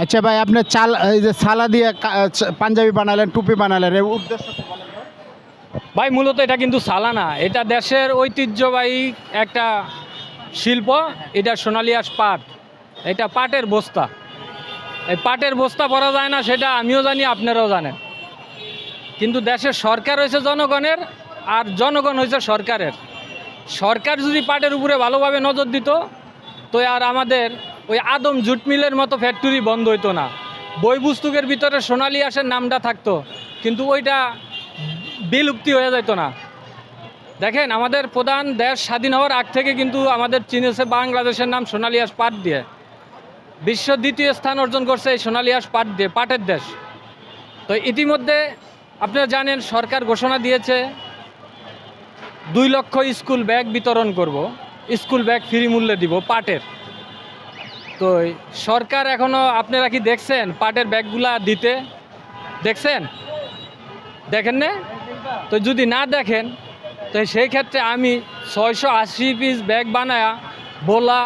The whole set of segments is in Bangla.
আচ্ছা ভাই, আপনি চাল এই যে সালা দিয়ে পাঞ্জাবি বানালেন, টুপি বানালেন, এর উদ্দেশ্য কি বলেন তো? ভাই মূলত এটা কিন্তু সালানা, এটা দেশের ঐতিহ্যবাহী একটা শিল্প। এটা সোনালী আঁশ পাট, এটা পাটের বস্তা। এই পাটের বস্তা পরা যায় না সেটা আমিও জানি, আপনারাও জানেন। কিন্তু দেশের সরকার হয়েছে জনগণের, আর জনগণ হয়েছে সরকারের। সরকার যদি পাটের উপরে ভালোভাবে নজর দিত, তো আর আমাদের ওই আদম জুট মিলের মতো ফ্যাক্টরি বন্ধ হইতো না। বই পুস্তকের ভিতরে সোনালী আঁশের নামটা থাকতো, কিন্তু ওইটা বিলুপ্তি হয়ে যেত না। দেখেন, আমাদের প্রধান দেশ স্বাধীন হওয়ার আগ থেকে কিন্তু আমাদের চিনেছে বাংলাদেশের নাম সোনালী আঁশ পাট দিয়ে। বিশ্ব দ্বিতীয় স্থান অর্জন করছে এই সোনালী আঁশ পাট দিয়ে, পাটের দেশ। তো ইতিমধ্যে আপনারা জানেন সরকার ঘোষণা দিয়েছে 2 লক্ষ স্কুল ব্যাগ বিতরণ করব, স্কুল ব্যাগ ফ্রি মূল্যে দিব পাটের। তো সরকার এখনও, আপনারা কি দেখছেন পাটের ব্যাগগুলা দিতে? দেখছেন? দেখেন না? তো যদি না দেখেন, তো সেই ক্ষেত্রে আমি 680 পিস ব্যাগ বানায়া ভোলা,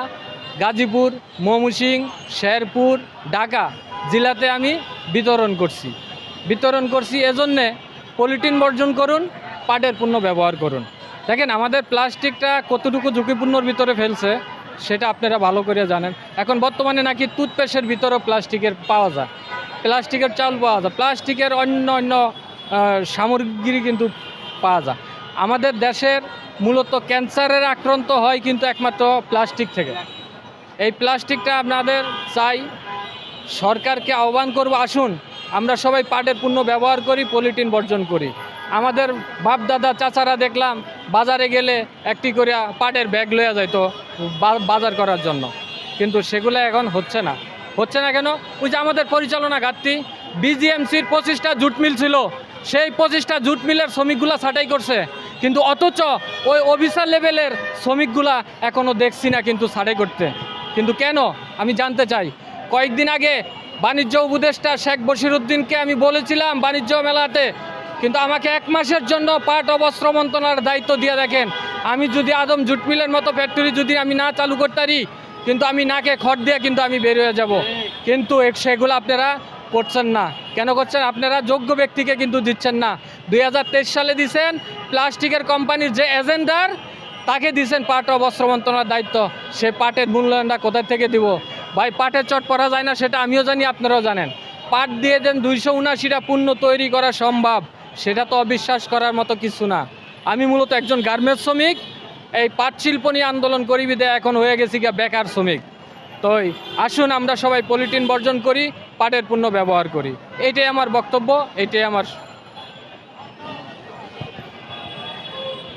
গাজীপুর, ময়মনসিংহ, শেরপুর, ঢাকা জেলাতে আমি বিতরণ করছি এজন্যে পলিথিন বর্জন করুন, পাটের পণ্য ব্যবহার করুন। দেখেন আমাদের প্লাস্টিকটা কতটুকু ঝুঁকিপূর্ণর ভিতরে ফেলছে সেটা আপনারা ভালো করে জানেন। এখন বর্তমানে নাকি টুথপেস্টের ভিতরেও প্লাস্টিকের পাওয়া যায়, প্লাস্টিকের চাল পাওয়া যায়, প্লাস্টিকের অন্য সামগ্রী কিন্তু পাওয়া যায়। আমাদের দেশের মূলত ক্যান্সারের আক্রান্ত হয় কিন্তু একমাত্র প্লাস্টিক থেকে। এই প্লাস্টিকটা আপনাদের চাই, সরকারকে আহ্বান করব, আসুন আমরা সবাই পাটের পণ্য ব্যবহার করি, পলিথিন বর্জন করি। আমাদের বাপ দাদা চাচারা দেখলাম বাজারে গেলে একটি করে পাটের ব্যাগ লইয়া যাইতো বাজার করার জন্য, কিন্তু সেগুলো এখন হচ্ছে না। কেন? ওই যে আমাদের পরিচালনা ঘাটতি। বিজিএমসির 25টা জুট মিল ছিল, সেই 25টা জুট মিলের শ্রমিকগুলা ছাঁটাই করছে, কিন্তু অথচ ওই অফিসার লেভেলের শ্রমিকগুলা এখনও দেখছি না কিন্তু ছাঁটাই করতে। কিন্তু কেন আমি জানতে চাই। কয়েকদিন আগে বাণিজ্য উপদেষ্টা শেখ বশিরউদ্দিনকে আমি বলেছিলাম বাণিজ্য মেলাতে, কিন্তু আমাকে 1 মাসের জন্য পাট ও বস্ত্র মন্ত্রণালয়ের দায়িত্ব দিয়ে দেখেন। আমি যদি আদম জুট মিলের মতো ফ্যাক্টরি যদি আমি না চালু করতে পারি, কিন্তু আমি নাকে খড় দিয়ে কিন্তু আমি বের হয়ে যাব। কিন্তু সেগুলো আপনারা করছেন না। কেন করছেন? আপনারা যোগ্য ব্যক্তিকে কিন্তু দিচ্ছেন না। 2023 সালে দিছেন প্লাস্টিকের কোম্পানির যে এজেন্ডার, তাকে দিয়েছেন পাট ও বস্ত্র মন্ত্রণালয়ের দায়িত্ব। সে পাটের মূল্যায়নটা কোথায় থেকে দিব? ভাই পাটের চট পরা যায় না সেটা আমিও জানি, আপনারাও জানেন। পাট দিয়ে দেন 279টা পণ্য তৈরি করা সম্ভব, সেটা তো অবিশ্বাস করার মতো কিছু না। আমি মূলত একজন গার্মেন্টস শ্রমিক, এই পাট শিল্প নিয়ে আন্দোলন করি বিধায় এখন হয়ে গেছি গিয়া বেকার শ্রমিক। তো আসুন আমরা সবাই পলিথিন বর্জন করি, পাটের পণ্য ব্যবহার করি। এইটাই আমার বক্তব্য, এইটাই আমার